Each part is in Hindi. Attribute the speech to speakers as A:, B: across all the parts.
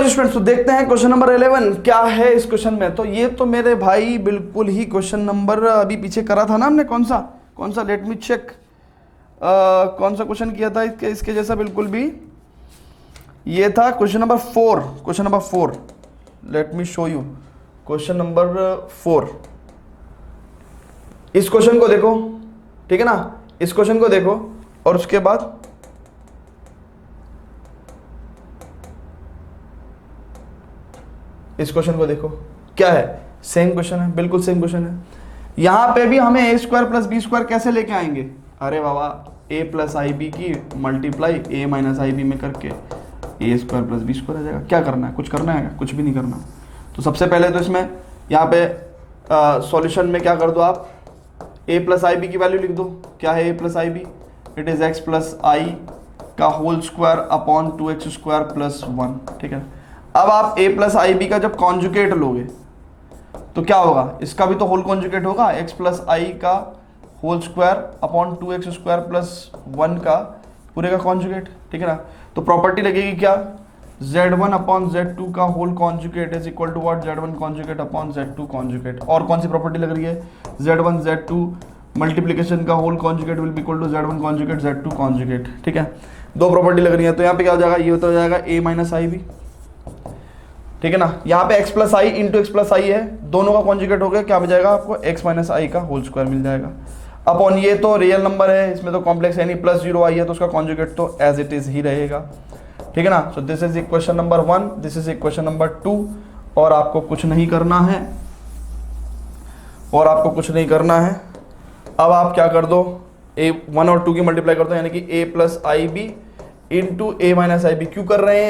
A: जी स्टूडेंट्स, तो देखते हैं क्वेश्चन नंबर 11 क्या है इस क्वेश्चन में। तो ये तो मेरे भाई बिल्कुल ही क्वेश्चन नंबर अभी पीछे करा था ना हमने, कौन सा लेट मी चेक, कौन सा क्वेश्चन किया था इसके जैसा बिल्कुल भी। ये था question number 4। Let me show you question number 4। इस क्वेश्चन को देखो, ठीक है ना, इस क्वेश्चन को देखो और उसके बाद इस क्वेश्चन को देखो। क्या है, सेम क्वेश्चन है, बिल्कुल सेम क्वेश्चन है। यहां पे भी हमें ए स्क्वायर प्लस बी स्क्वायर कैसे लेके आएंगे। अरे बाबा, ए प्लस आई बी की multiply A minus i B में करके ए स्क्वायर प्लस बी स्क्वायर आ जाएगा। क्या करना है, कुछ करना है, कुछ भी नहीं करना। तो सबसे पहले तो इसमें यहाँ पे सॉल्यूशन में क्या कर दो आप, ए प्लस आई बी की वैल्यू लिख दो। क्या है a plus i b, it is x plus i का whole square upon 2x square plus 1। ठीक है, अब आप a प्लस आई बी का जब कॉन्जुगेट लोगे तो क्या होगा, इसका भी तो होल कॉन्जुगेट होगा, x प्लस आई का whole square upon 2x square plus 1 का पूरे का कॉन्जुगेट। ठीक है ना, तो प्रॉपर्टी लगेगी क्या, z1 अपॉन z2 का whole conjugate is equal to what, z1 conjugate upon z2 conjugate. और कौन सी प्रॉपर्टी लग रही है, z1 z2 मल्टीप्लिकेशन का whole conjugate will be equal to z1 conjugate z2 conjugate. ठीक है, दो प्रॉपर्टी लग रही है। तो यहाँ पे क्या हो जाएगा, ये होता जाएगा a माइनस आई बी। ठीक है ना, यहाँ पे x plus i into x plus आई है, दोनों का कॉन्जुगेट हो गया, क्या मिल जाएगा आपको, x माइनस आई का होल स्क्वायर मिल जाएगा। अपॉन ये तो रियल नंबर है, इसमें तो कॉम्प्लेक्स है नहीं, प्लस 0 आई है तो उसका कॉन्जुगेट तो एज इट इज ही रहेगा। ठीक है ना, सो this is equation number 1, this is equation number 2। और आपको कुछ नहीं करना है, अब आप क्या कर दो, a1 और 2 की मल्टीप्लाई कर दो, यानी कि a plus i b into a minus i b. क्यों कर रहे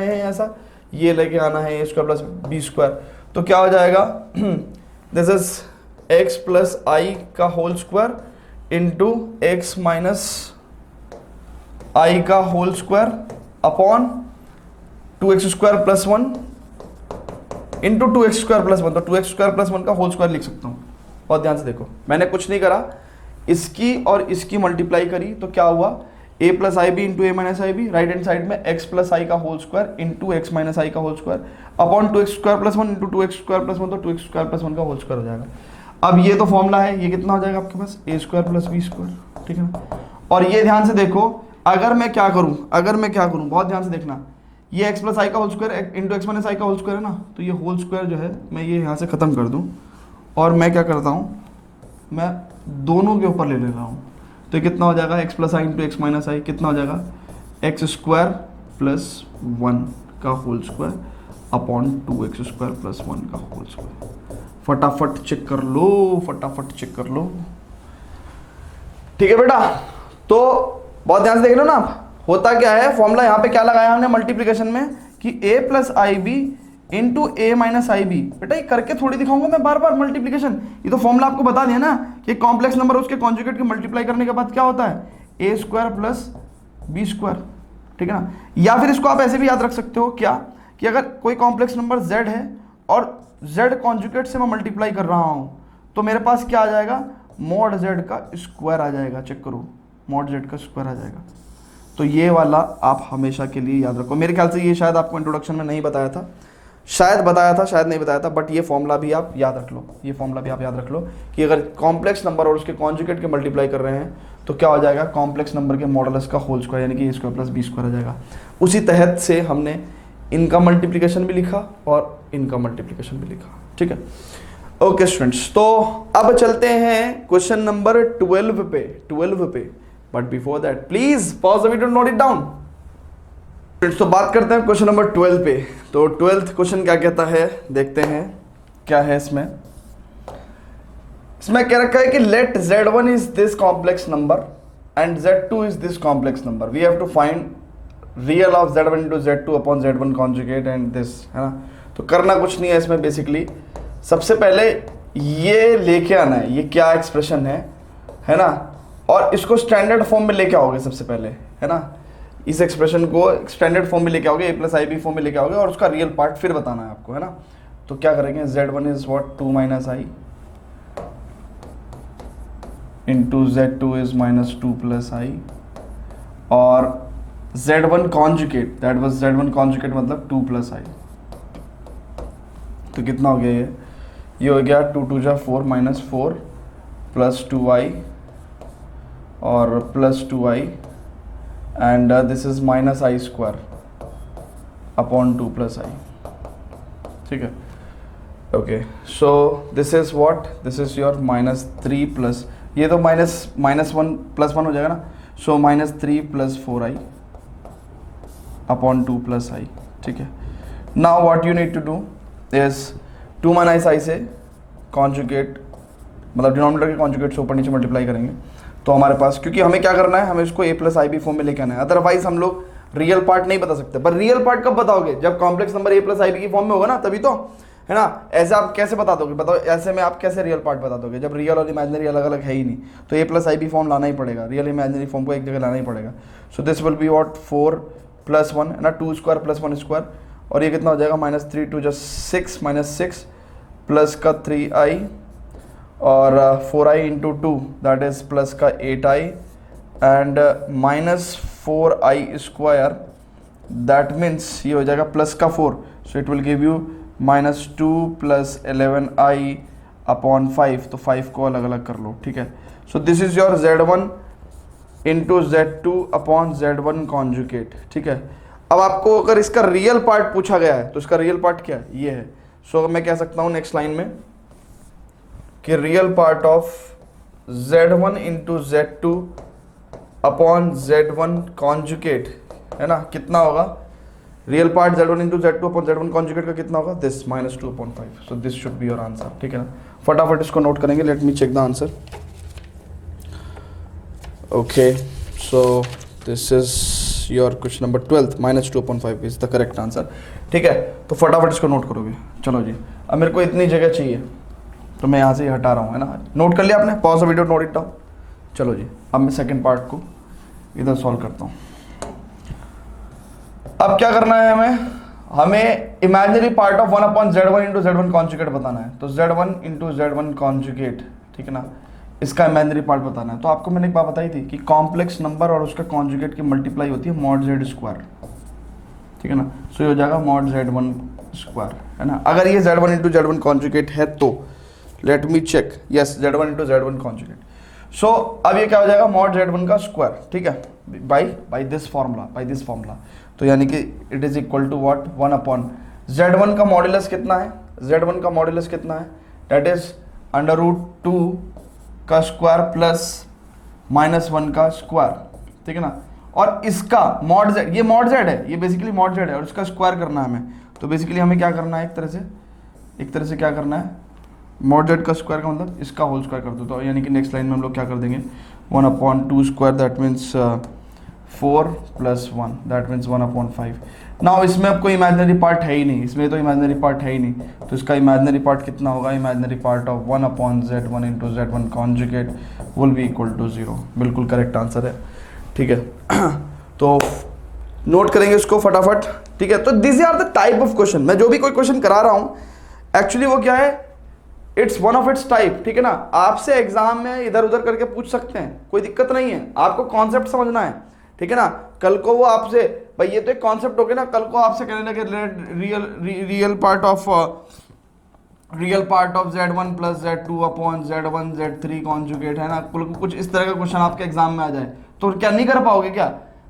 A: हैं ऐसा, ये लेके आना है a square plus b square. तो क्या हो जाएगा, this is x plus i का whole square into x minus i का whole square upon 2x square plus 1 into 2x square plus 1। तो 2x स्क्वायर प्लस 1 का होल स्क्वायर लिख सकता हूँ। बहुत ध्यान से देखो, मैंने कुछ नहीं करा, इसकी और इसकी मल्टीप्लाई करी तो क्या हुआ, a plus i b into a minus i b, right hand side में x प्लस आई का whole square into x minus i का whole square upon 2x square plus 1 into 2x square plus 1। तो 2x स्क्वायर प्लस 1 का होल स्क्वायर हो जाएगा। अब ये तो फॉर्मूला है, ये कितना हो जाएगा आपके पास, a square plus b square. ठीक है ना, और ये ध्यान से देखो, अगर मैं क्या करूँ, बहुत ध्यान से देखना, ये x प्लस आई का whole square into x minus i का होल स्क्वायर है ना, तो ये होल स्क्वायर जो है मैं ये यहाँ से खत्म कर दूँ और मैं क्या करता हूँ, मैं दोनों के ऊपर ले रहा हूँ। तो कितना हो जाएगा, x plus i into x minus i, कितना हो जाएगा, एक्स स्क्वायर प्लस 1 का whole square upon 2x square plus 1 का होल स्क्वायर। फटाफट चेक कर लो। ठीक है बेटा, तो बहुत ध्यान से देख लो ना आप, होता क्या है, फॉर्मूला यहाँ पे क्या लगाया हमने मल्टीप्लिकेशन में कि a plus i b into a minus i b. बेटा ये करके थोड़ी दिखाऊंगा मैं बार बार मल्टीप्लिकेशन, ये तो फॉर्मूला आपको बता दिया ना कि कॉम्प्लेक्स नंबर उसके कॉन्जुगेट की मल्टीप्लाई करने के बाद क्या होता है, a square plus b square. ठीक है ना, या फिर इसको आप ऐसे भी याद रख सकते हो क्या, कि अगर कोई कॉम्प्लेक्स नंबर z है और z कॉन्जुगेट से मैं मल्टीप्लाई कर रहा हूं तो मेरे पास क्या आ जाएगा, मॉड z का स्क्वायर आ जाएगा। चेक करो, मॉड z का स्क्वायर आ जाएगा। तो ये वाला आप हमेशा के लिए याद रखो। मेरे ख्याल से ये शायद आपको इंट्रोडक्शन में नहीं बताया था, शायद नहीं बताया था, बट ये फॉर्मूला भी आप याद रख लो, कि अगर कॉम्प्लेक्स नंबर और उसके कॉन्जुगेट के मल्टीप्लाई कर रहे हैं तो क्या हो जाएगा, कॉम्प्लेक्स नंबर के मॉडुलस का होल स्क्वायर यानी कि ए स्क्वायर प्लस बी स्क्वायर आ जाएगा। उसी तहत से हमने इनका मल्टीप्लिकेशन भी लिखा और इनका मल्टीप्लिकेशन भी लिखा। ठीक है, ओके स्टूडेंट्स, तो अब चलते हैं क्वेश्चन नंबर 12 पे। But before that please pause the video, note it down. तो बात करते हैं क्वेश्चन नंबर 12 पे। तो 12th क्वेश्चन क्या कहता है, देखते हैं क्या है इसमें क्या रखा है कि let z1 is this complex number and z2 is this complex number, we have to find real of z1 into z2 upon z1 conjugate and this, है ना। तो करना कुछ नहीं है इसमें, बेसिकली सबसे पहले ये लेके आना है, ये क्या एक्सप्रेशन है ना, और इसको स्टैंडर्ड फॉर्म में लेके आओगे सबसे पहले, है ना। इस एक्सप्रेशन को स्टैंडर्ड फॉर्म में लेके आओगे, a plus i b form में लेके आओगे और उसका रियल पार्ट फिर बताना है आपको, है ना। तो क्या करेंगे, z1 is what, 2 minus i into z2 is minus 2 plus i, और z1 conjugate, that was z1 conjugate मतलब 2 प्लस आई। तो कितना हो गया ये हो गया 2 2 जा 4 माइनस 4 प्लस 2i और plus 2i and this is minus i square upon 2 plus i. ठीक है, okay, so this is what, this is your minus 3 plus, ये तो माइनस 1 प्लस 1 हो जाएगा ना, so minus 3 plus 4i upon 2 plus i. ठीक है, now what you need to do is 2 minus i से कॉन्जुगेट, मतलब डिनोमिनेटर के कॉन्जुगेट से ऊपर नीचे मल्टीप्लाई करेंगे तो हमारे पास, क्योंकि हमें क्या करना है, हमें इसको a plus i b form में लेके आना है, अदरवाइज हम लोग रियल पार्ट नहीं बता सकते। पर रियल पार्ट कब बताओगे, जब complex number a plus i b की फॉर्म में होगा ना, तभी तो, है ना। ऐसे आप कैसे बता दोगे, बताओ, ऐसे में आप कैसे रियल पार्ट बता दोगे जब रियल और इमेजिनरी अलग अलग है ही नहीं। तो a plus i b form लाना ही पड़ेगा, रियल इमेजिनरी फॉर्म को एक जगह लाना ही पड़ेगा। So this will be what 4 plus 1 है ना, 2 स्क्वायर प्लस 1 स्क्वायर, और ये कितना हो जाएगा माइनस 3 2 जस्ट 6 माइनस 6 प्लस का 3i और 4i into 2 that is plus का 8i and minus 4i square, that means ये हो जाएगा प्लस का 4, सो it will give you minus 2 plus 11i upon 5, तो 5 को अलग अलग कर लो। ठीक है, सो this is your z1 into z2 upon z1 conjugate. ठीक है, अब आपको अगर इसका रियल पार्ट पूछा गया है तो इसका रियल पार्ट क्या है, ये है। सो मैं कह सकता हूँ नेक्स्ट लाइन में कि real part of z1 into z2 upon z1 conjugate, है ना, कितना होगा, real part z1 into z2 upon z1 conjugate का कितना होगा, this minus 2 upon 5। So this should be your answer. ठीक है ना, फटाफट इसको नोट करेंगे, let me check the answer. Okay, so this is your question number 12, minus 2 upon 5 is the correct answer. ठीक है, तो फटाफट इसको नोट करोगे। चलो जी, अब मेरे को इतनी जगह चाहिए तो मैं यहाँ से हटा रहा हूँ, है ना। नोट कर लिया आपने, pause the video, note it down. चलो जी, अब मैं सेकंड पार्ट को इधर सॉल्व करता हूँ। अब क्या करना है हमें imaginary part of 1 upon z1 into z1 conjugate बताना है। तो z1 इंटू z1 कॉन्जुगेट, ठीक है ना, इसका इमेजिनरी पार्ट बताना है। तो आपको मैंने एक बात बताई थी कि कॉम्प्लेक्स नंबर और उसका कॉन्जुगेट की मल्टीप्लाई होती है मॉड z स्क्वायर। ठीक है ना, सो ये हो जाएगा मॉड z1 स्क्वायर, है ना। अगर ये z1 इंटू z1 कॉन्जुगेट है तो let me check, yes z1 into z1 conjugate. So अब ये क्या हो जाएगा, मॉड z1 का स्क्वायर। ठीक है, बाई दिस फॉर्मूला, तो यानी कि it is equal to what, 1 upon z1 का मॉड्यूलस कितना है, z1 का मॉड्यूलस कितना है, दैट इज अंडर रूट 2 का स्क्वायर प्लस माइनस 1 का स्क्वायर। ठीक है ना, और इसका मॉड z, ये मॉड z है, ये बेसिकली मॉड z है और इसका स्क्वायर करना है हमें। तो बेसिकली हमें क्या करना है, एक तरह से क्या करना है, मॉड z का स्क्वायर का मतलब इसका होल स्क्वायर कर दो। तो यानी कि नेक्स्ट लाइन में हम लोग क्या कर देंगे, 1 upon 2 square, that means 4 plus 1, that means 1 upon 5। Now इसमें अब कोई इमेजिनरी पार्ट है ही नहीं, इसमें तो इमेजिनरी पार्ट है ही नहीं, तो इसका इमेजिनरी पार्ट कितना होगा, imaginary part of 1 upon z1 into z1 conjugate will be equal to 0। बिल्कुल करेक्ट आंसर है। ठीक है, तो नोट करेंगे इसको फटाफट। ठीक है, तो this are the type of question, मैं जो भी कोई क्वेश्चन करा रहा हूँ एक्चुअली वो क्या है, it's one of its type. ठीक है ना, आपसे एग्जाम में इधर उधर करके पूछ सकते हैं, कोई दिक्कत नहीं है, आपको कॉन्सेप्ट समझना है। ठीक है ना, कल को वो आपसे, भाई ये तो एक कॉन्सेप्ट हो गया ना, कल को आपसे कहने लगे real part of z1 plus z2 upon z1 z3 conjugate, है ना, कुछ इस तरह का क्वेश्चन आपके एग्जाम में आ जाए तो क्या नहीं कर पाओगे क्या,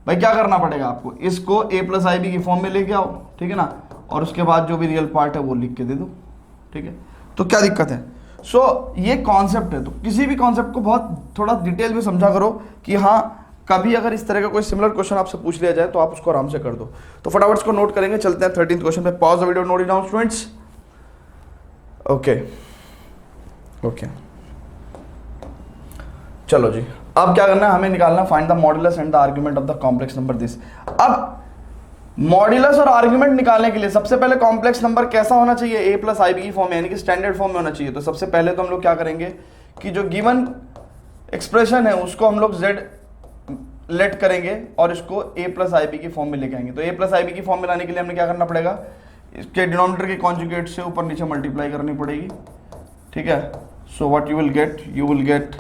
A: भाई क्या करना पड़ेगा आपको, इसको a प्लस आई बी की फॉर्म में लेके आओ। ठीक है ना, और उसके बाद जो भी रियल पार्ट है वो लिख के दे दो। ठीक है, तो क्या दिक्कत है। सो ये कॉन्सेप्ट है, तो किसी भी कॉन्सेप्ट को बहुत थोड़ा डिटेल में समझा करो कि हाँ कभी अगर इस तरह का कोई सिमिलर क्वेश्चन आपसे पूछ लिया जाए तो आप उसको आराम से कर दो। तो फटाफट इसको नोट करेंगे, चलते हैं 13th क्वेश्चन पे। Pause the video, note it down students. Okay, चलो जी, अब क्या करना है, हमें निकालना find the modulus and the argument of the complex number this. अब मॉड्यूलस और आर्गुमेंट निकालने के लिए सबसे पहले कॉम्प्लेक्स नंबर कैसा होना चाहिए, a प्लस आई बी की फॉर्म में, यानी कि स्टैंडर्ड फॉर्म में होना चाहिए। तो सबसे पहले तो हम लोग क्या करेंगे कि जो गिवन एक्सप्रेशन है उसको हम लोग z लेट करेंगे और इसको a प्लस आई बी की फॉर्म में लेके आएंगे। तो a प्लस आई बी की फॉर्म में लाने के लिए हमें क्या करना पड़ेगा, इसके डिनोमिनेटर के कॉन्जुगेट से ऊपर नीचे मल्टीप्लाई करनी पड़ेगी। ठीक है, so what you will gate,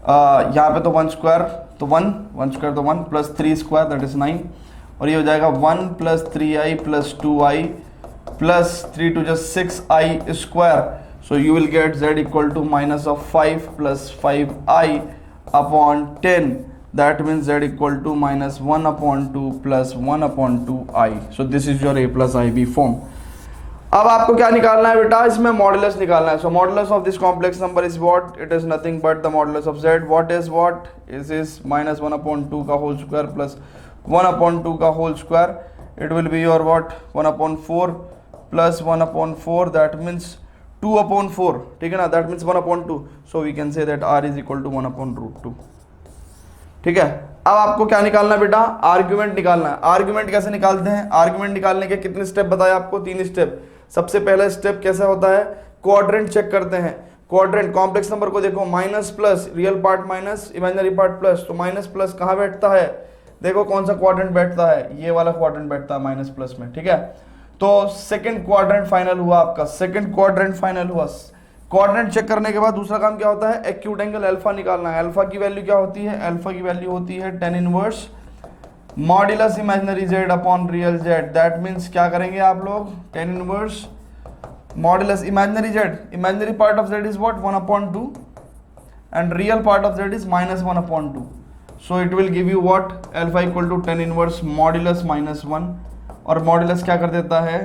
A: यहाँ पे तो 1 स्क्वायर तो 1 स्क्वायर तो 1 प्लस 3 स्क्वायर दैट इज 9, और ये हो जाएगा 1 plus 3i plus 2i plus 3 to just 6i square. So you will get z equal to minus of 5 plus 5i upon 10. That means z equal to minus 1 upon 2 plus 1 upon 2i. So this is your a plus ib form. अब आपको क्या निकालना है बेटा, इसमें मॉडुलस निकालना है. So modulus of this complex number is what, it is nothing but the modulus of z. What is minus 1 upon 2 का होल स्क्वायर प्लस 1 अपॉन 2 का whole square. It will be your what 1 upon 4 plus 1 upon 4, that means 2 upon 4, ठीक है ना, that means 1 upon 2. So we can say that r is equal to 1 upon root 2. ठीक है. अब आपको क्या निकालना है बेटा, आर्ग्यूमेंट निकालना है. आर्ग्यूमेंट कैसे निकालते हैं, आर्ग्यूमेंट निकालने के कितने स्टेप बताए आपको, 3 स्टेप. सबसे पहला स्टेप कैसा होता है, क्वाड्रेंट चेक करते हैं. क्वाड्रेंट कॉम्प्लेक्स नंबर को देखो, minus plus, real part minus, imaginary part plus. तो माइनस प्लस कहाँ बैठता है, देखो कौन सा क्वाड्रेंट बैठता है, ये वाला क्वाड्रेंट बैठता है माइनस प्लस में. ठीक है. तो सेकंड क्वाड्रेंट फाइनल हुआ आपका, सेकंड क्वाड्रेंट फाइनल हुआ. क्वाड्रेंट चेक करने के बाद दूसरा काम क्या होता है, एक्यूट एंगल अल्फा निकालना है. अल्फा की वैल्यू क्या होती है, अल्फा की वैल्यू होती है tan inverse modulus imaginary z upon real z. That means क्या करेंगे आप लोग, tan inverse modulus imaginary z, imaginary part of z is what 1 upon 2 and real part of z is minus 1 upon 2. So it will give you what, alpha equal to tan inverse modulus minus 1, और मॉड्यूलस क्या कर देता है,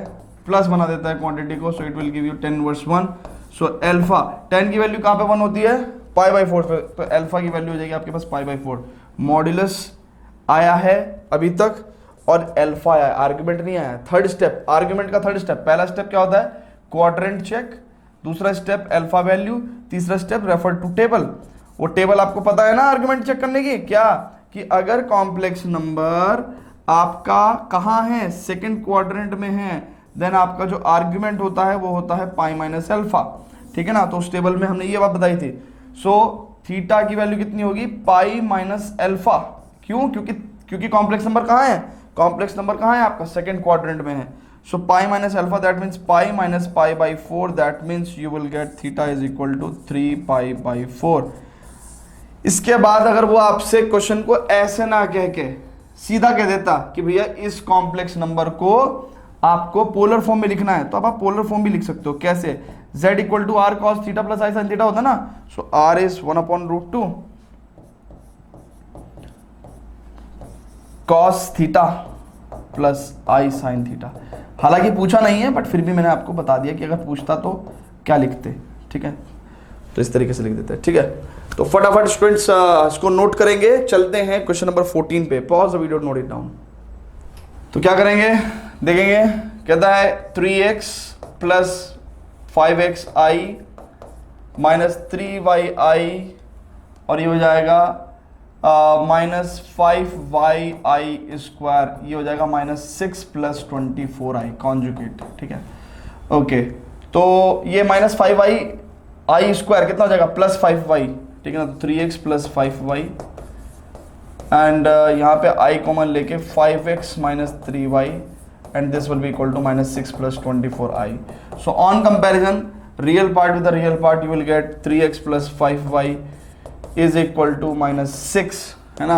A: प्लस बना देता है क्वांटिटी को. सो it will give you tan inverse 1. So alpha, tan की वैल्यू कहाँ पे 1 होती है, π/4 पे, तो अल्फा की वैल्यू हो जाएगी आपके पास π/4. मॉड्यूलस आया है अभी तक और अल्फा आया है, आर्गुमेंट नहीं आया. थर्ड स्टेप, आर्गुमेंट का थर्ड स्टेप. पहला स्टेप क्या होता है, क्वाड्रेंट चेक. दूसरा स्टेप अल्फा वैल्यू. तीसरा स्टेप रेफर टू टेबल. वो टेबल आपको पता है ना आर्गुमेंट चेक करने की, क्या कि अगर कॉम्प्लेक्स नंबर आपका कहाँ है, सेकंड क्वाड्रेंट में है, देन आपका जो आर्ग्यूमेंट होता है वो होता है पाई माइनस अल्फा. ठीक है ना. तो उस टेबल में हमने ये बात बताई थी. सो थीटा की वैल्यू कितनी होगी, पाई माइनस अल्फा. क्यों, क्योंकि कॉम्प्लेक्स नंबर कहाँ है, कॉम्प्लेक्स नंबर कहाँ है आपका, सेकंड क्वाड्रेंट में है. So pi minus alpha that means pi minus π/4, that means you will get theta is equal to 3π/4. इसके बाद अगर वो आपसे क्वेश्चन को ऐसे ना कह के सीधा कह देता कि भैया इस कॉम्प्लेक्स नंबर को आपको पोलर फॉर्म में लिखना है, तो अब आप पोलर फॉर्म भी लिख सकते हो. कैसे, z equal to r cos theta plus i sine theta होता है ना. So r is 1 upon root 2 cos theta plus i sine theta. हालांकि पूछा नहीं है बट फिर भी मैंने आपको बता दिया कि अगर पूछता तो क्या लिखते. ठीक है, तो इस तरीके से लिख देते हैं. ठीक है, तो फटाफट स्टूडेंट्स इसको नोट करेंगे. चलते हैं क्वेश्चन नंबर 14 पे. Pause the video, note it down. तो क्या करेंगे, देखेंगे. कहता है 3x plus 5xi minus 3yi, और ये हो जाएगा माइनस 5yi स्क्वायर. ये हो जाएगा माइनस 6 प्लस 24i कॉन्जुगेट. ठीक है, ओके. तो ये माइनस 5i स्क्वायर कितना हो जाएगा, प्लस 5y. ठीक है ना. तो 3x प्लस 5y एंड यहाँ पे i कॉमन लेके 5x minus 3y and this will be equal to minus 6 plus 24i. So on comparison, real part with the real part, you will get 3x plus 5y is equal to minus 6, है ना,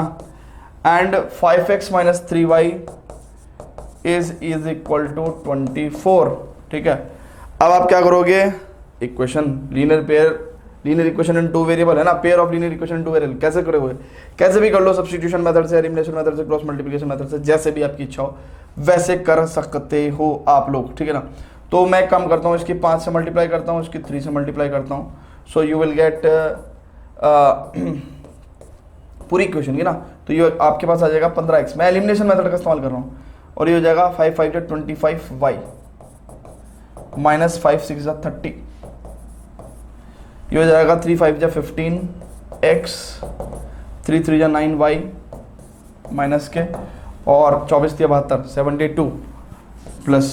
A: and 5x minus 3y is equal to 24. ठीक है. अब आप क्या करोगे, equation linear pair, linear equation in 2 variable है ना, pair of linear equation in 2 variable. कैसे करोगे, कैसे भी कर लो, सब्स्टिट्यूशन मेथड से, एलिमिनेशन मेथड से, क्रॉस मल्टीप्लिकेशन मेथड से, जैसे भी आपकी इच्छा हो वैसे कर सकते हो आप लोग. ठीक है ना. तो मैं कम करता हूँ, इसकी 5 से मल्टीप्लाई करता हूँ, इसकी 3 से मल्टीप्लाई करता हूँ. सो यू विल गेट पूरी इक्वेशन की ना, तो ये आपके पास आ जाएगा 15x. मैं एलिमिनेशन मेथड का इस्तेमाल कर रहा हूँ, और ये हो जाएगा 5 5 25y माइनस 5 6 30. ये हो जाएगा 3 5 15x, 3 3 9y माइनस के, और 24 72 72 प्लस.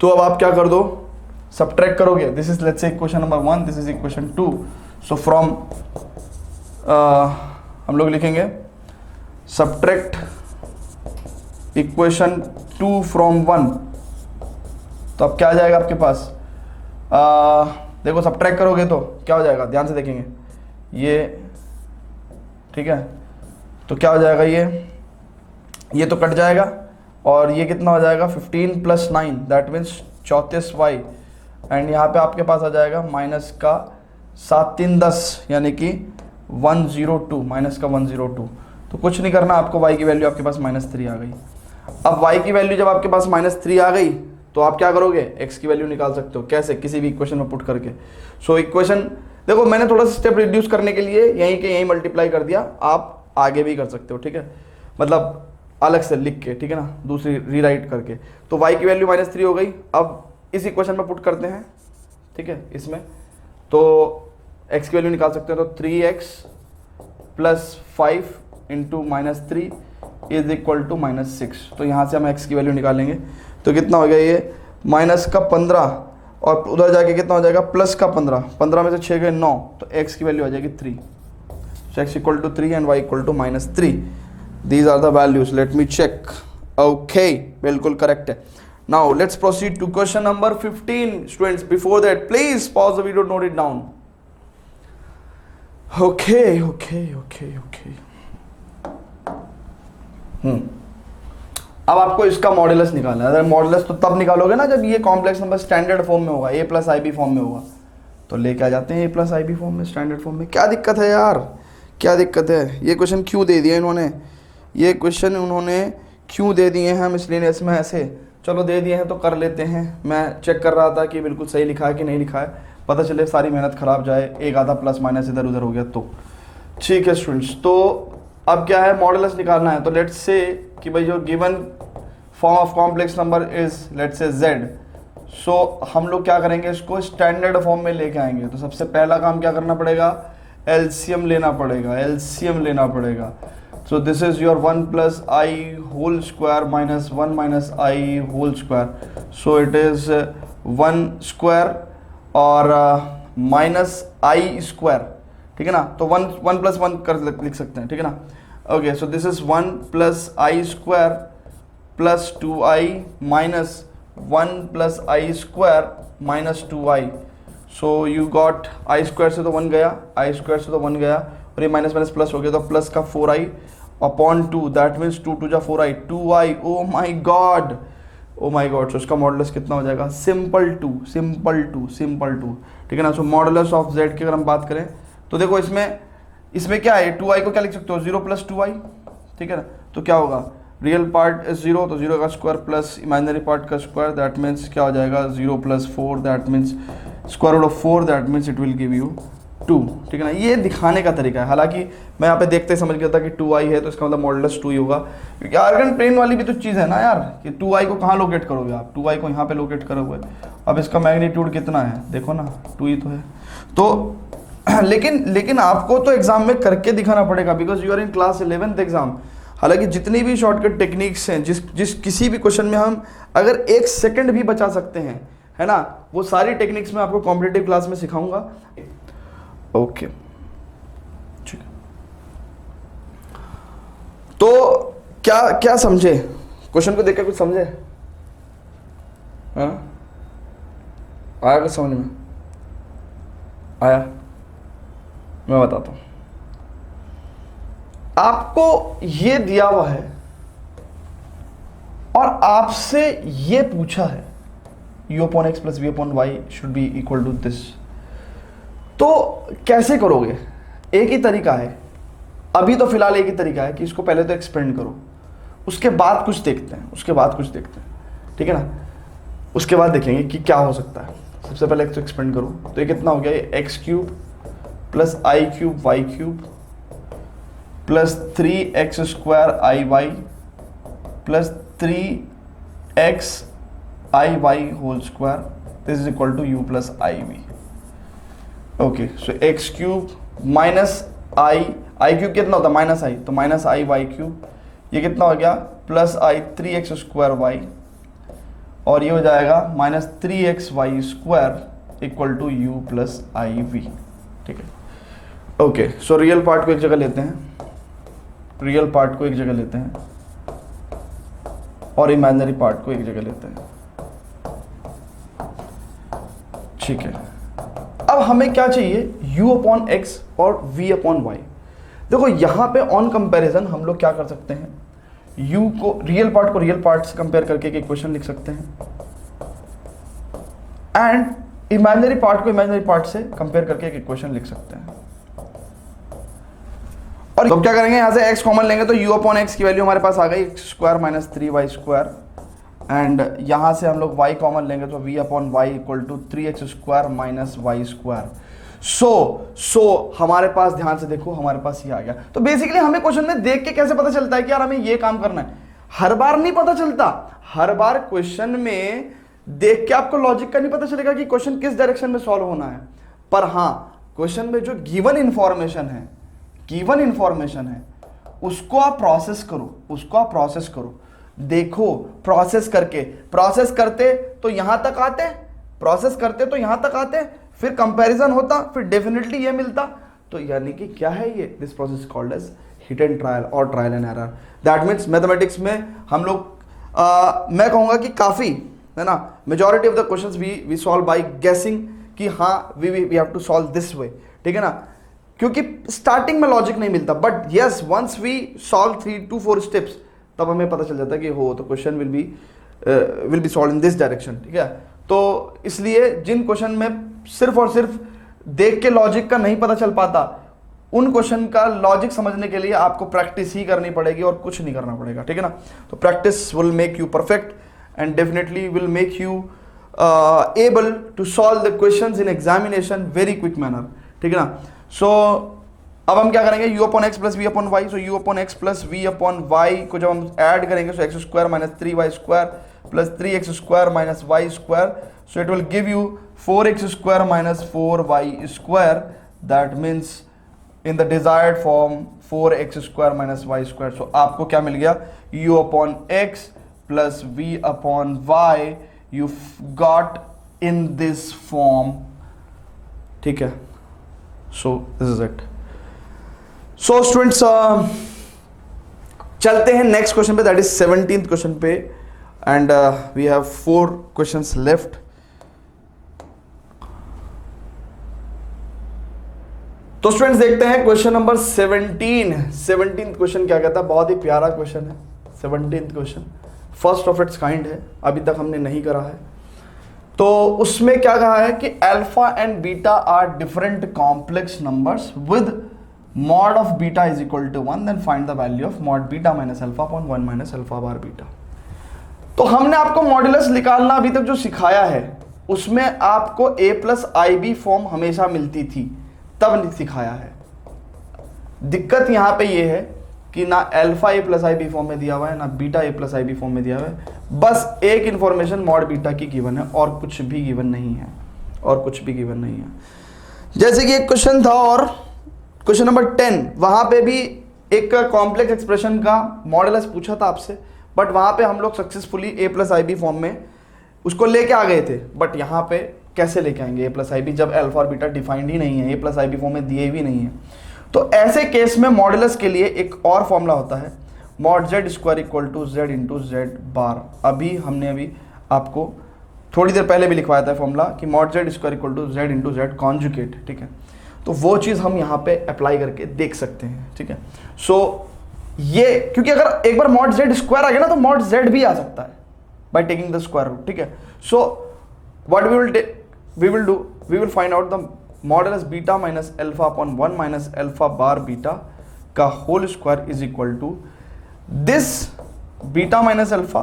A: तो अब आप क्या कर दो, सब्ट्रैक्ट करोगे. This is let's say equation number 1, this is equation 2. So from हम लोग लिखेंगे सब्ट्रैक्ट इक्वेशन 2 फ्रॉम 1. तो अब क्या आ जाएगा आपके पास, देखो सब्ट्रैक्ट करोगे तो क्या हो जाएगा, ध्यान से देखेंगे ये. ठीक है, तो क्या हो जाएगा, ये तो कट जाएगा और ये कितना हो जाएगा 15 + 9 दैट मीन्स 34y एंड यहाँ पे आपके पास आ जाएगा माइनस का 7 3 10 यानी कि 102 माइनस का 102। तो कुछ नहीं करना आपको, y की वैल्यू आपके पास -3 आ गई। अब y की वैल्यू जब आपके पास -3 आ गई तो आप क्या करोगे, x की वैल्यू निकाल सकते हो। कैसे, किसी भी इक्वेशन में पुट करके। सो इक्वेशन देखो मैंने थोड़ा सा स्टेप रिड्यूस करने के लिए यहीं के यहीं मल्टीप्लाई कर दिया, आप आगे भी कर सकते हो, ठीक है, मतलब अलग से लिख के, ठीक है ना, दूसरी रीराइट करके। तो y की वैल्यू -3 हो गई। अब इस इक्वेशन में पुट करते हैं, ठीक है, इसमें तो x की वैल्यू निकाल सकते हैं। तो 3x + 5 × -3 = -6। तो यहाँ से हम x की वैल्यू निकालेंगे तो कितना हो गया, ये -15 और उधर जाके कितना हो जाएगा +15, 15 में से 6 गए 9, तो x की वैल्यू आ जाएगी 3। So x = 3 and y = -3। These are the values. Let me check. Okay, बिल्कुल करेक्ट है। Now let's proceed to question number 15. Students, before that, please pause the video, note it down. Okay. अब आपको इसका मॉडुलस निकालना है। अगर मॉडुलस तो तब निकालोगे ना जब ये कॉम्प्लेक्स नंबर स्टैंडर्ड फॉर्म में होगा, a + ib फॉर्म में होगा। तो लेके आ जाते हैं a + ib फॉर्म में, स्टैंडर्ड फॉर्म में। क्या दिक्कत है यार, क्या दिक्कत है? ये क्वेश्चन क्यों दे दिया इन्होंने, ये क्वेश्चन उन्होंने क्यों दे दिए हैं, हम इसलिए इसमें ऐसे, चलो दे दिए हैं तो कर लेते हैं। मैं चेक कर रहा था कि बिल्कुल सही लिखा है कि नहीं लिखा है, पता चले सारी मेहनत खराब जाए, एक आधा प्लस माइनस इधर उधर हो गया तो। ठीक है स्टूडेंट्स, तो अब क्या है, मॉडुलस निकालना है। तो लेट्स से कि भाई जो given form of complex number is let's say z, सो हम लोग क्या करेंगे, इसको स्टैंडर्ड फॉर्म में लेके आएंगे। तो सबसे पहला काम क्या करना पड़ेगा, एलसीएम लेना पड़ेगा, एलसीएम लेना पड़ेगा। सो this is your 1 + i² - 1 - i²। So it is 1² और -i², ठीक है ना। तो 1 + 1 कर लिख सकते हैं, ठीक है ना। Okay, so this is 1 + i² + 2i -1 + i² - 2i। So you got i² से तो 1 गया, i² से तो 1 गया और ये माइनस माइनस प्लस हो गया, तो प्लस का 4i upon 2 that means 2 × 4i 2i। Oh my god, oh my god. So इसका मॉडुलस कितना हो जाएगा, सिंपल टू, ठीक है ना। सो मॉडुलस ऑफ z की अगर हम बात करें तो देखो इसमें क्या है, 2i को क्या लिख सकते हो, 0 + 2i, ठीक है ना। तो क्या होगा, रियल पार्ट इज 0 तो 0 का स्क्वायर प्लस इमेजिनरी पार्ट का स्क्वायर दैट मीन्स क्या हो जाएगा, 0 + 4 that means √4 that means it will give you 2, ठीक है ना। ये दिखाने का तरीका है, हालांकि मैं यहाँ पे देखते ही समझ गया था कि 2i है तो इसका मतलब मॉडुलस 2 ही होगा, क्योंकि आर्गन प्लेन वाली भी तो चीज़ है ना यार, कि 2i को कहाँ लोकेट करोगे आप, 2i को यहाँ पे लोकेट करोगे। अब इसका मैग्नीट्यूड कितना है, देखो ना 2 ही तो है। तो लेकिन आपको तो एग्जाम में करके दिखाना पड़ेगा, because you are in class 11th exam. हालांकि जितनी भी शॉर्टकट टेक्निक्स हैं, जिस किसी भी क्वेश्चन में हम अगर 1 सेकंड भी बचा सकते हैं, है ना, वो सारी टेक्निक्स मैं आपको कॉम्पिटिटिव क्लास में सिखाऊंगा। ओके, ठीक है। तो क्या समझे, क्वेश्चन को देखकर कुछ समझे, हाँ आया कुछ समझ में आया? मैं बताता हूं, आपको ये दिया हुआ है और आपसे ये पूछा है u/x + v/y should be equal to this. तो कैसे करोगे, एक ही तरीका है, अभी तो फिलहाल एक ही तरीका है कि इसको पहले तो एक्सपेंड करो, उसके बाद कुछ देखते हैं, ठीक है ना। उसके बाद देखेंगे कि क्या हो सकता है। सबसे पहले तो एक्सपेंड करो, तो ये कितना हो गया, ये x³ + i³ y³ + 3x² iy + 3x iy² this is equal to u + iv। Okay, so x³ - i³ कितना होता है, -i, तो -i y³, ये कितना हो गया, +i 3x² y, और ये हो जाएगा -3x y² = u + iv, ठीक है। ओके, सो रियल पार्ट को एक जगह लेते हैं, और इमेजिनरी पार्ट को एक जगह लेते हैं, ठीक है। अब हमें क्या चाहिए, u/x और v/y। देखो यहाँ पे ऑन कंपैरिजन हम लोग क्या कर सकते हैं, u को रियल पार्ट से कंपेयर करके एक इक्वेशन लिख सकते हैं, एंड इमेजिनरी पार्ट को इमेजिनरी पार्ट से कंपेयर करके एक इक्वेशन लिख सकते हैं। और तो क्या करेंगे, यहां से x कॉमन लेंगे तो u अपॉन एक्स की वैल्यू हमारे पास आ गई x² माइनस 3y², एंड यहां से हम लोग y कॉमन लेंगे तो v upon y equal to 3x² minus y²। So हमारे पास, ध्यान से देखो, हमारे पास ये आ गया। तो बेसिकली हमें क्वेश्चन में देख के कैसे पता चलता है कि यार हमें ये काम करना है, हर बार नहीं पता चलता। हर बार क्वेश्चन में देख के आपको लॉजिक का नहीं पता चलेगा कि क्वेश्चन किस डायरेक्शन में सॉल्व होना है, पर हाँ क्वेश्चन में जो गिवन इंफॉर्मेशन है उसको आप प्रोसेस करो, देखो प्रोसेस करते तो यहां तक आते, फिर कंपैरिजन होता, फिर डेफिनेटली ये मिलता। तो यानी कि क्या है ये, this process called as hit and trial और trial and error. That means mathematics में हम लोग मैं कहूंगा कि काफी है ना, majority of the questions we solve by guessing कि हाँ we have to solve this way, ठीक है ना, क्योंकि स्टार्टिंग में लॉजिक नहीं मिलता। But yes, once we solve 3 to 4 steps तब हमें पता चल जाता है कि हो तो question will be solve in this direction, ठीक है। तो इसलिए जिन क्वेश्चन में सिर्फ और सिर्फ देख के लॉजिक का नहीं पता चल पाता, उन क्वेश्चन का लॉजिक समझने के लिए आपको प्रैक्टिस ही करनी पड़ेगी और कुछ नहीं करना पड़ेगा, ठीक है ना। तो practice will make you perfect and definitely will make you able to solve the questions in examination very quick manner, ठीक है ना। सो अब हम क्या करेंगे, u upon x plus v upon y. So u upon x plus v upon y को जब हम ऐड करेंगे तो x² minus 3y² plus 3x² minus y², so it will give you 4x² minus 4y², that means in the desired form 4x² minus y²। so आपको क्या मिल गया, u upon x plus v upon y you got in this form, ठीक है। so this is it। so students चलते हैं नेक्स्ट क्वेश्चन पे, दैट इज 17th क्वेश्चन पे, and we have 4 questions left. तो स्टूडेंट्स देखते हैं क्वेश्चन नंबर 17th क्वेश्चन क्या कहता है। बहुत ही प्यारा क्वेश्चन है 17th question, first of its kind है, अभी तक हमने नहीं करा है। तो उसमें क्या कहा है कि alpha and beta are different complex numbers with mod of beta is equal to 1, then find the value of mod beta minus alpha upon 1 minus alpha bar beta। तो हमने आपको मॉड्यूलस निकालना अभी तक जो सिखाया है उसमें आपको a plus i b form हमेशा मिलती थी, तब नहीं सिखाया है। दिक्कत यहाँ पे ये है कि ना alpha a plus i b form में दिया हुआ है, ना beta a plus i b form में दिया हुआ है, बस एक इंफॉर्मेशन मॉड बीटा की गिवन है और कुछ भी गिवन नहीं है, जैसे कि एक क्वेश्चन था और क्वेश्चन नंबर 10, वहां पे भी एक कॉम्प्लेक्स एक्सप्रेशन का मॉडुलस पूछा था आपसे, बट वहां पे हम लोग successfully a plus i b form में उसको लेके आ गए थे। बट यहाँ पे कैसे लेके आएंगे a प्लस आई बी जब अल्फा और बीटा डिफाइंड ही नहीं है, a plus i b form में दिए भी नहीं है। तो ऐसे केस में मॉडुलस के लिए एक और फॉर्मूला होता है, mod z square equal to z into z bar. हमने आपको थोड़ी देर पहले भी लिखवाया था फॉर्मूला कि mod z square equal to z into z conjugate, ठीक है। तो वो चीज़ हम यहाँ पे अप्लाई करके देख सकते हैं, ठीक है। सो ये क्योंकि अगर एक बार मॉड z स्क्वायर आ गया ना तो मॉड z भी आ सकता है by taking the square root, ठीक है। So what we will find out the modulus beta minus alpha upon 1 minus alpha bar beta का whole square is equal to this beta minus alpha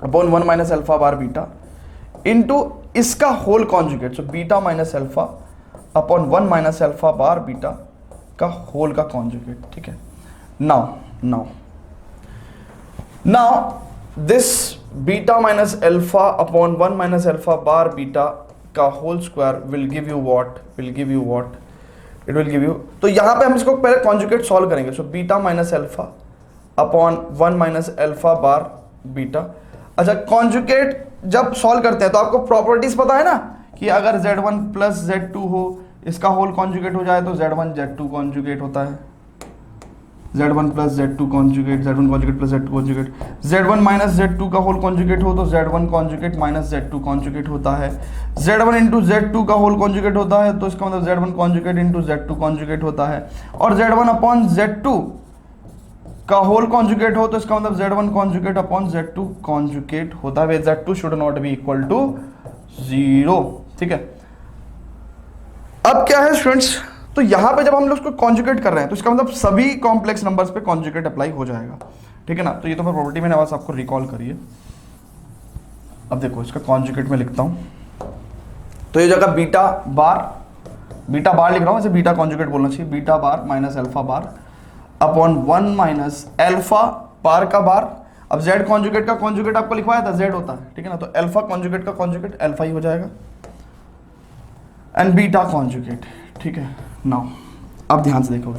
A: upon 1 minus alpha bar beta into इसका whole conjugate. So beta minus alpha upon 1 minus alpha bar beta का होल का कॉन्जुगेट, ठीक है। Now this beta minus alpha upon 1 minus alpha bar beta का whole square will give you what, it will give you. तो यहां पे हम इसको पहले कॉन्जुगेट सॉल्व करेंगे। So beta minus alpha upon 1 minus alpha bar beta. अच्छा, कॉन्जुगेट जब सॉल्व करते हैं तो आपको प्रॉपर्टीज पता है ना कि अगर z1 प्लस z2 हो, इसका होल कॉन्जुगेट हो जाए तो z1 z2 कॉन्जुगेट होता है, z1 plus z2 conjugate, z1 conjugate plus z2 conjugate, z1 minus z2 का होल कॉन्जुगेट हो तो z1 conjugate minus z2 conjugate होता है, z1 इंटू z2 का होल कॉन्जुगेट होता है तो इसका मतलब z1 conjugate into z2 conjugate होता है, और z1 अपॉन z2 का होल कॉन्जुगेट हो तो इसका मतलब z1 conjugate upon z2 conjugate होता है। z2 should not be equal to 0, ठीक है। अब क्या है स्टूडेंट्स, तो यहां पे जब हम लोग उसको कॉन्जुगेट कर रहे हैं तो इसका मतलब सभी कॉम्प्लेक्स नंबर्स पे कॉन्जुगेट अप्लाई हो जाएगा, ठीक है ना। तो ये तो मैं प्रॉपर्टी मैंने बस आपको रिकॉल करिए। अब देखो इसका कॉन्जुगेट में लिखता हूं, तो ये जगह बीटा बार लिख रहा हूं, ऐसे बीटा कॉन्जुगेट बोलना चाहिए, beta bar minus alpha bar upon 1 minus alpha bar का बार। अब z कॉन्जुगेट का कॉन्जुगेट आपको लिखवाया था z होता है, ठीक है ना, तो अल्फा कॉन्जुगेट का कॉन्जुगेट अल्फा ही हो जाएगा एंड बीटा कॉन्जुगेट, ठीक है। नाउ अब ध्यान से देखो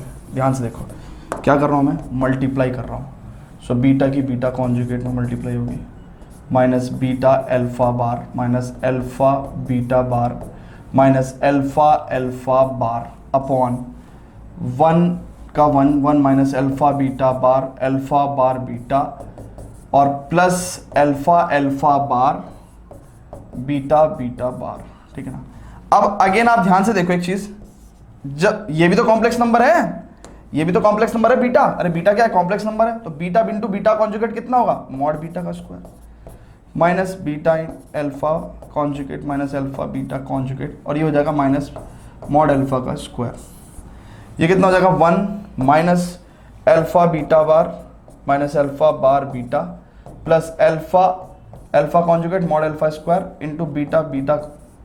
A: क्या कर रहा हूं मैं, मल्टीप्लाई कर रहा हूं। सो बीटा की बीटा कॉन्जुगेट में मल्टीप्लाई होगी, minus beta alpha bar minus alpha beta bar minus alpha alpha bar upon 1 का 1 माइनस अल्फा बार बीटा और plus alpha alpha bar beta beta bar, ठीक है ना। अब अगेन आप ध्यान से देखो एक चीज, जब ये भी तो कॉम्प्लेक्स नंबर है, बीटा, अरे बीटा क्या है, कॉम्प्लेक्स नंबर है, तो बीटा इंटू बीटा कॉन्जुगेट कितना होगा, मॉड बीटा का square minus beta alpha conjugate minus alpha beta conjugate, और ये हो जाएगा माइनस मॉड अल्फा का स्क्वायर। ये कितना हो जाएगा 1 minus alpha beta bar minus alpha bar beta plus alpha conjugate mod alpha square into beta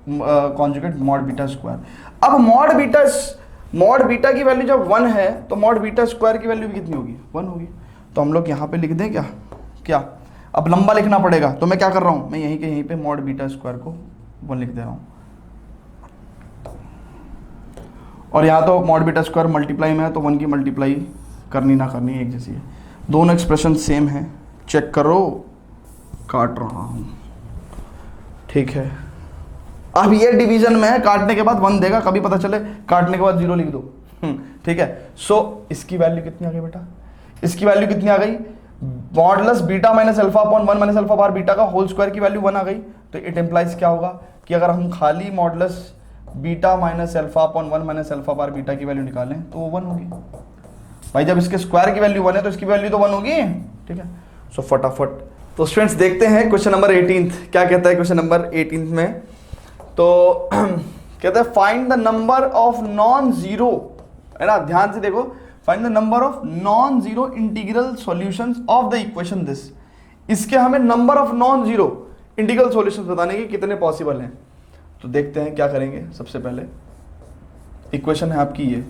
A: conjugate mod beta square. अब मॉड बीटा की वैल्यू जब 1 है तो मॉड बीटा स्क्वायर की वैल्यू भी कितनी होगी, 1 होगी। तो हम लोग यहाँ पे लिख दें क्या अब लंबा लिखना पड़ेगा, तो मैं क्या कर रहा हूँ, मैं यहीं पे मॉड बीटा स्क्वायर को 1 लिख दे रहा हूँ, और यहाँ तो मॉड बीटा स्क्वायर मल्टीप्लाई में है तो 1 की मल्टीप्लाई करनी ना करनी एक जैसी है, दोनों एक्सप्रेशन सेम है, चेक करो, काट रहा हूँ, ठीक है। अब ये डिवीजन में है, काटने के बाद 1 देगा, कभी पता चले काटने के बाद 0 लिख दो, ठीक है। सो इसकी वैल्यू कितनी आ गई बेटा, इसकी वैल्यू कितनी आ गई, modulus beta minus alpha upon 1 minus alpha bar beta का होल स्क्वायर की वैल्यू 1 आ गई। तो इट इंप्लाइज क्या होगा कि अगर हम खाली modulus beta minus alpha upon 1 minus alpha bar beta की वैल्यू निकालें तो वो 1 होगी। भाई जब इसके स्क्वायर की वैल्यू 1 है तो इसकी वैल्यू तो 1 होगी, ठीक है। सो फटाफट तो स्टूडेंट्स देखते हैं क्वेश्चन नंबर 18 क्या कहता है। क्वेश्चन नंबर 18 में तो कहते हैं find the number of non zero, है ना, ध्यान से देखो, find the number of non zero integral solutions of the equation this. इसके हमें number of non zero integral solutions बताने की कितने पॉसिबल हैं। तो देखते हैं क्या करेंगे। सबसे पहले इक्वेशन है आपकी ये,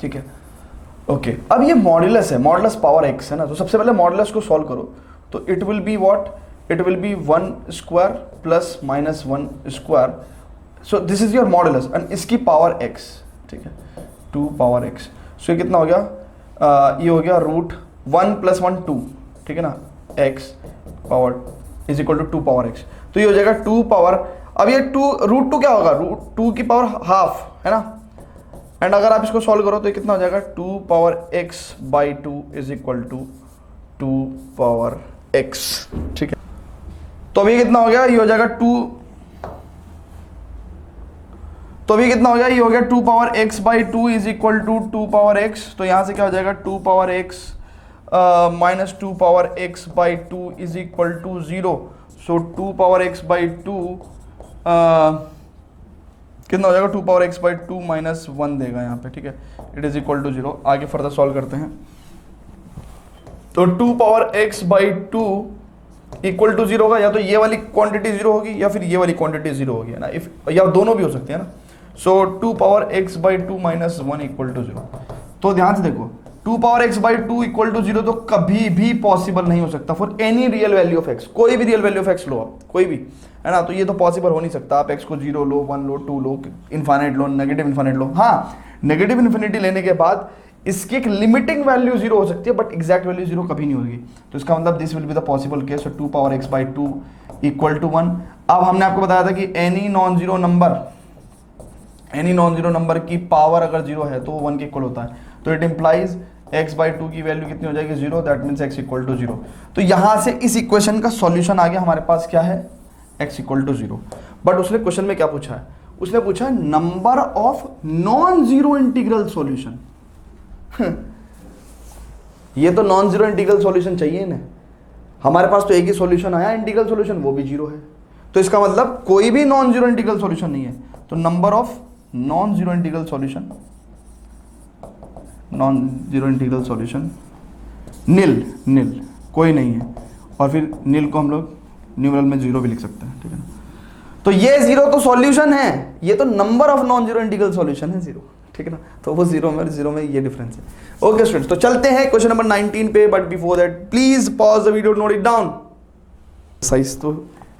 A: ठीक है, ओके। अब ये मॉड्यूलस है, मॉड्यूलस पावर एक्स है ना, तो सबसे पहले मॉड्यूलस को सॉल्व करो तो it will be what, it will B 1 square plus minus 1 square. So this is your modulus and इसकी पावर x, ठीक है, 2 पावर x। सो ये कितना हो गया, ये हो गया रूट 1 प्लस 1 2, ठीक है ना, x power is equal to 2 power x। तो ये हो जाएगा 2 पावर, अब ये 2 रूट 2 क्या होगा, रूट 2 की पावर हाफ, है ना, एंड अगर आप इसको सॉल्व करो तो ये कितना हो जाएगा 2 power x by 2 is equal to 2 power x, ठीक है। तो अभी कितना हो गया, ये हो जाएगा 2, तो अभी कितना हो गया, ये हो गया 2 power x by 2 is equal to 2 power x। तो यहां से क्या हो जाएगा 2 power x minus 2 power x by 2 is equal to 0। So 2 power x by 2 कितना हो जाएगा, 2 पावर x बाई 2 माइनस 1 देगा यहाँ पे, ठीक है, इट इज इक्वल टू 0। आगे फर्दर सॉल्व करते हैं। तो 2 power x by 2 equal to 0 होगा, या तो ये वाली क्वांटिटी 0 होगी या फिर ये वाली क्वांटिटी 0 होगी, है ना, इफ या दोनों भी हो सकती है ना। So 2 power x by 2 minus 1 equal to 0। तो ध्यान से देखो 2 power x by 2 equal to 0 तो कभी भी पॉसिबल नहीं हो सकता for any real value of x। कोई भी रियल वैल्यू ऑफ x लो आप, कोई भी, है ना, तो ये तो पॉसिबल हो नहीं सकता। आप x को 0 लो, 1 लो, 2 लो, इन्फाइनाइट लो, नेगेटिव इन्फाइनाइट लो। हाँ, नेगेटिव इन्फिनिटी लेने के बाद इसकी एक लिमिटिंग वैल्यू 0 हो सकती है बट एग्जैक्ट वैल्यू 0 कभी नहीं होगी। तो इसका मतलब this will be the possible case. So 2 power x by 2 equal to 1। अब हमने आपको बताया था कि एनी नॉन जीरो नंबर की पावर अगर 0 है तो वो 1 के इक्वल होता है। तो इट इम्प्लाइज x/2 की वैल्यू कितनी हो जाएगी 0, that means x equal to 0। तो यहां से इस इक्वेशन का सॉल्यूशन आ गया हमारे पास, क्या है x इक्वल टू 0। बट उसने क्वेश्चन में क्या पूछा है, उसने पूछा है number of non zero integral solution. ये तो नॉन जीरो इंटीग्रल सॉल्यूशन चाहिए ना, हमारे पास तो एक ही सॉल्यूशन आया इंटीग्रल सॉल्यूशन, वो भी जीरो है। तो इसका मतलब कोई भी नॉन जीरो इंटीग्रल सॉल्यूशन नहीं है। तो number of non zero integral solution, non zero integral solution nil, nil कोई नहीं है। और फिर नील को हम लोग न्यूमरल में जीरो भी लिख सकते हैं, ठीक है ना। तो ये जीरो तो सॉल्यूशन है, ये तो number of non zero integral solution है जीरो, ठीक है ना। तो वो जीरो में ये डिफरेंस है। ओके स्टूडेंट्स, तो चलते हैं क्वेश्चन नंबर 19 पे, but before that please pause the video, note it down. Size तो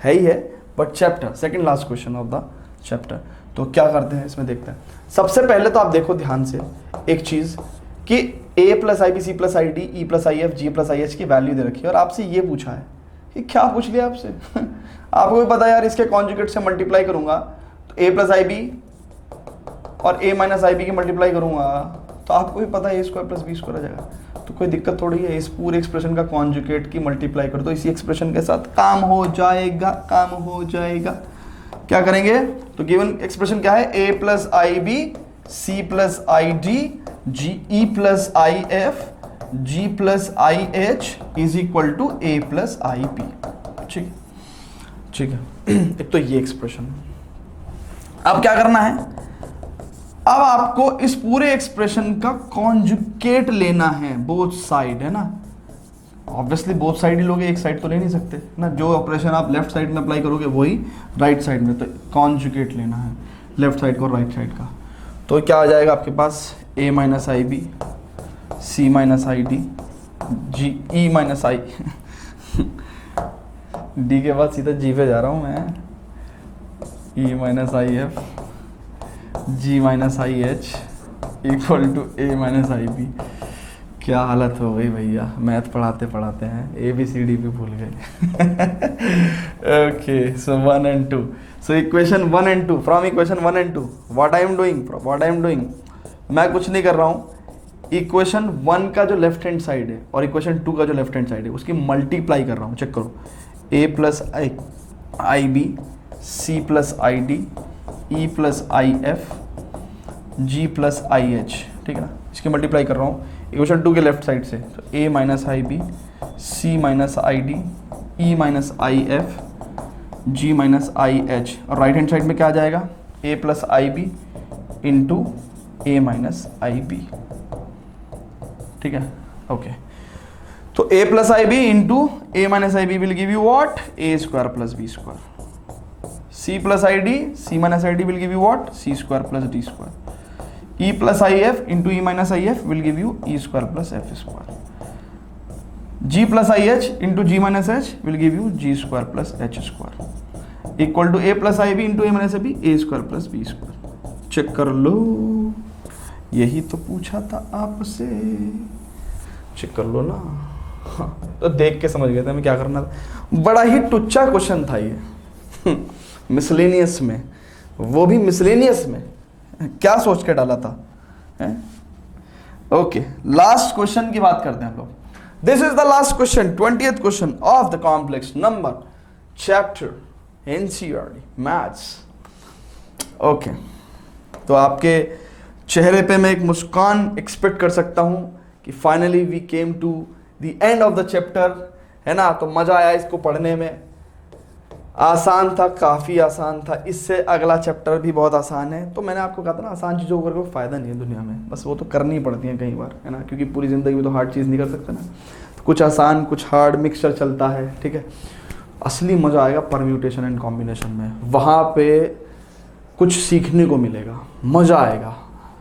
A: है ही है, but chapter second last question of the chapter. तो क्या करते हैं इसमें, देखते हैं। सबसे पहले तो आप देखो ध्यान से एक चीज कि a plus i b c plus i d e plus i f g plus i h की वैल्यू दे रखी है, और आपसे ये पूछा है कि क्या पूछ लिया आपसे। आपको भी पता है यार, इसके कॉन्जुगेट से मल्टीप्लाई करूंगा तो a प्लस आई बी और a माइनस आई बी की मल्टीप्लाई करूंगा तो आपको भी पता है a square plus b square आ जाएगा। तो कोई दिक्कत थोड़ी है, इस पूरे एक्सप्रेशन का कॉन्जुगेट की मल्टीप्लाई कर दो इसी एक्सप्रेशन के साथ, काम हो जाएगा, काम हो जाएगा। क्या करेंगे, तो गिवन एक्सप्रेशन क्या है, a plus i b c plus i d g e plus i f g plus i h is equal to a plus i p. ठीक, ठीक है। एक तो ये एक्सप्रेशन। अब क्या करना है, अब आपको इस पूरे एक्सप्रेशन का कॉन्जुगेट लेना है, बोथ साइड, है ना। ऑब्वियसली बोथ साइड ही लोगे, एक साइड तो ले नहीं सकते ना। जो ऑपरेशन आप लेफ्ट साइड में अप्लाई करोगे वही राइट साइड में, तो कॉन्जुगेट लेना है लेफ्ट साइड का और राइट साइड का। तो क्या आ जाएगा आपके पास, a minus i b c minus i d g e minus i d के बाद सीधा जी पे जा रहा हूँ मैं, e minus i f g minus i h equal to a minus i b. क्या हालत हो गई भैया, मैथ पढ़ाते पढ़ाते हैं ए बी सी डी भी भूल गए। Okay, so 1 and 2, so equation 1 and 2, from equation 1 and 2 what I am doing, मैं कुछ नहीं कर रहा हूँ। इक्वेशन 1 का जो लेफ्ट हैंड साइड है और इक्वेशन 2 का जो लेफ्ट हैंड साइड है उसकी मल्टीप्लाई कर रहा हूँ। चेक करो, a plus i b c plus i d e plus i f g plus i h, ठीक है ना। इसकी मल्टीप्लाई कर रहा हूँ इक्वेशन 2 के लेफ्ट साइड से, तो a minus i b c minus i d e minus i f g minus i h, और राइट हैंड साइड में क्या आ जाएगा, a plus i b into a minus i b, ठीक है। ओके, तो a plus i b into a minus i b will give you what, a square plus b square. c plus i d c minus i d will give you what, C square plus d square. e plus i f into e minus i f will give you e square plus f square. g plus i h into g minus h will give you g square plus h square equal to a plus i b into a minus i b a square plus b square. Check कर लो, यही तो पूछा था आपसे, चेक कर लो ना। हाँ, तो देख के समझ गए थे हमें क्या करना था। बड़ा ही टुच्चा क्वेश्चन था ये मिसलेनियस में, वो भी मिसलेनियस में, क्या सोच के डाला था। ओके, लास्ट क्वेश्चन की बात करते हैं हम लोग। This is the last question, 20th question of the complex number chapter NCERT maths. Okay, तो आपके चेहरे पे मैं एक मुस्कान एक्सपेक्ट कर सकता हूं कि finally we came to the end of the chapter, है ना। तो मजा आया इसको पढ़ने में, आसान था, काफ़ी आसान था। इससे अगला चैप्टर भी बहुत आसान है। तो मैंने आपको कहा था ना, आसान चीज़ों को करके फ़ायदा नहीं है दुनिया में, बस वो तो करनी ही पड़ती है कई बार, है ना, क्योंकि पूरी ज़िंदगी में तो हार्ड चीज़ नहीं कर सकते ना। तो कुछ आसान कुछ हार्ड मिक्सचर चलता है, ठीक है। असली मज़ा आएगा परम्यूटेशन एंड कॉम्बिनेशन में, वहाँ पे कुछ सीखने को मिलेगा, मज़ा आएगा,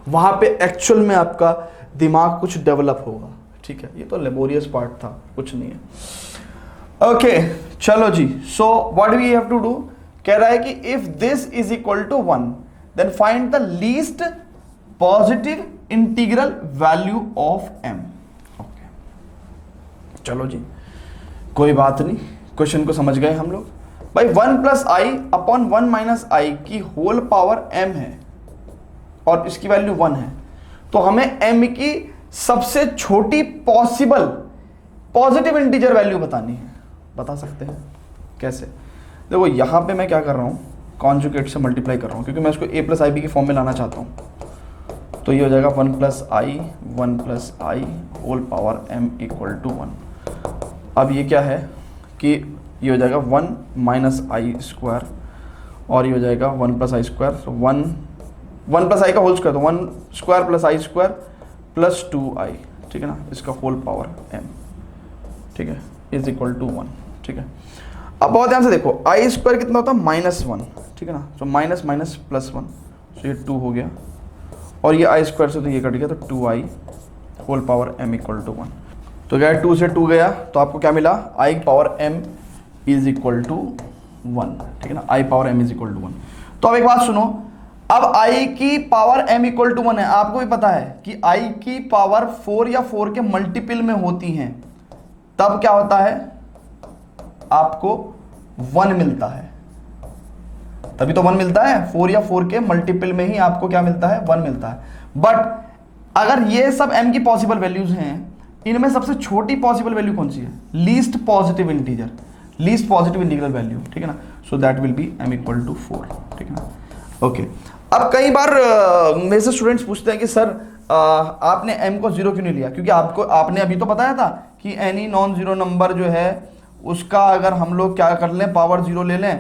A: वहाँ पे एक्चुअल में आपका दिमाग कुछ डेवलप होगा, ठीक है। ये तो लेबोरियस पार्ट था, कुछ नहीं है। ओके, चलो जी। So what we have to do, कह रहा है कि if this is equal to 1 then find the least positive integral value of m। Okay, चलो जी, कोई बात नहीं, क्वेश्चन को समझ गए हम लोग। भाई 1 प्लस आई अपॉन 1 माइनस आई की होल पावर m है और इसकी वैल्यू 1 है, तो हमें m की सबसे छोटी पॉसिबल पॉजिटिव इंटीजर वैल्यू बतानी है। बता सकते हैं कैसे? देखो यहां पे मैं क्या कर रहा हूं, कॉन्जुगेट से मल्टीप्लाई कर रहा हूं, क्योंकि मैं इसको a प्लस आई बी की फॉर्म में लाना चाहता हूं। तो ये हो जाएगा 1 plus i whole power m equal to 1। अब ये क्या है कि ये हो जाएगा 1 माइनस आई स्क्वायर, और ये हो जाएगा 1 प्लस आई स्क्वायर, तो 1 प्लस आई का होल स्क्वायर, तो 1 स्क्वायर प्लस आई स्क्वायर प्लस 2i, ठीक है ना, इसका होल पावर m, ठीक है, इज इक्वल टू 1, ठीक है। अब बहुत ध्यान से देखो, आई स्क्वायर कितना होता है -1, ठीक है ना, तो माइनस माइनस प्लस 1, तो ये 2 हो गया, और ये आई स्क्वायर से तो ये कट गया, तो 2i whole power m equal to 1। तो क्या 2 से 2 गया, तो आपको क्या मिला, i power m is equal to 1, ठीक है ना, i power m is equal to 1। तो अब एक बात सुनो, अब i की पावर m इक्वल टू 1 है, आपको भी पता है कि i की पावर 4 या 4 के मल्टीपल में होती हैं, तब क्या होता है, आपको 1 मिलता है, तभी तो 1 मिलता है, 4 या 4 के मल्टीपल में ही आपको क्या मिलता है, 1 मिलता है। बट अगर ये सब m की पॉसिबल वैल्यूज हैं, इनमें सबसे छोटी पॉसिबल वैल्यू कौन सी है, least positive integer, least positive integral value, ठीक है ना, so that will be m equal to 4, ठीक है ना, ओके। अब कई बार मेरे से स्टूडेंट्स पूछते हैं कि सर आपने m को 0 क्यों नहीं लिया, क्योंकि आपने अभी तो बताया था कि एनी नॉन जीरो नंबर जो है उसका अगर हम लोग क्या कर लें, पावर 0 ले लें,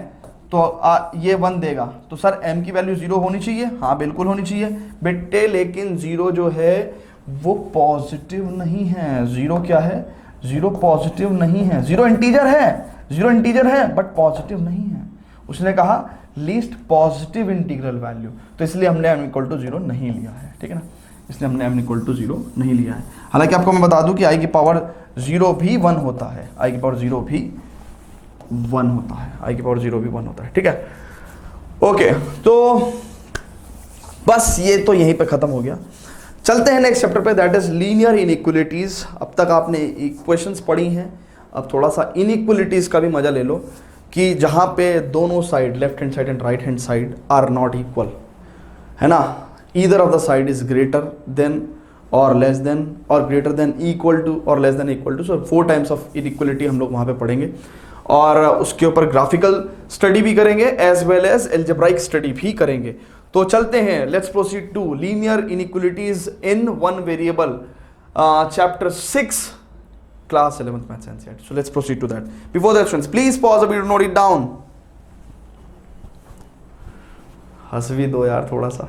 A: तो ये 1 देगा, तो सर m की वैल्यू 0 होनी चाहिए, हाँ बिल्कुल होनी चाहिए बेटे, लेकिन 0 जो है वो पॉजिटिव नहीं है। 0 क्या है, 0 पॉजिटिव नहीं है, 0 इंटीजर है बट पॉजिटिव नहीं है। उसने कहा लीस्ट पॉजिटिव इंटीग्रल वैल्यू, तो इसलिए हमने m इक्वल टू 0 नहीं लिया है, ठीक है ना, इसलिए हमने m इक्वल टू 0 नहीं लिया है। हालांकि आपको मैं बता दूं कि i की पावर 0 भी 1 होता है, i की पावर 0 भी 1 होता है, i की पावर 0 भी 1 होता है, ठीक है, ओके। तो बस ये तो यहीं पे खत्म हो गया। चलते हैं नेक्स्ट चैप्टर पे, दैट इज लीनियर इनइक्वलिटीज। अब तक आपने इक्वेशंस पढ़ी हैं, अब थोड़ा सा इनइक्वलिटीज का भी मजा ले लो, कि जहां पे दोनों side, left hand side and right hand side are not equal, है ना, either of the side is greater than और लेस देन और ग्रेटर देन इक्वल टू और less than equal to. So 4 types of inequality हम लोग वहां पे पढ़ेंगे, और उसके ऊपर ग्राफिकल स्टडी भी करेंगे as well as algebraic study भी करेंगे। तो चलते हैं, let's proceed to linear inequalities in one variable, chapter 6, class 11th maths NCERT. So let's proceed to that. Before that, friends, please pause a video to note it down. हंस भी दो यार थोड़ा सा।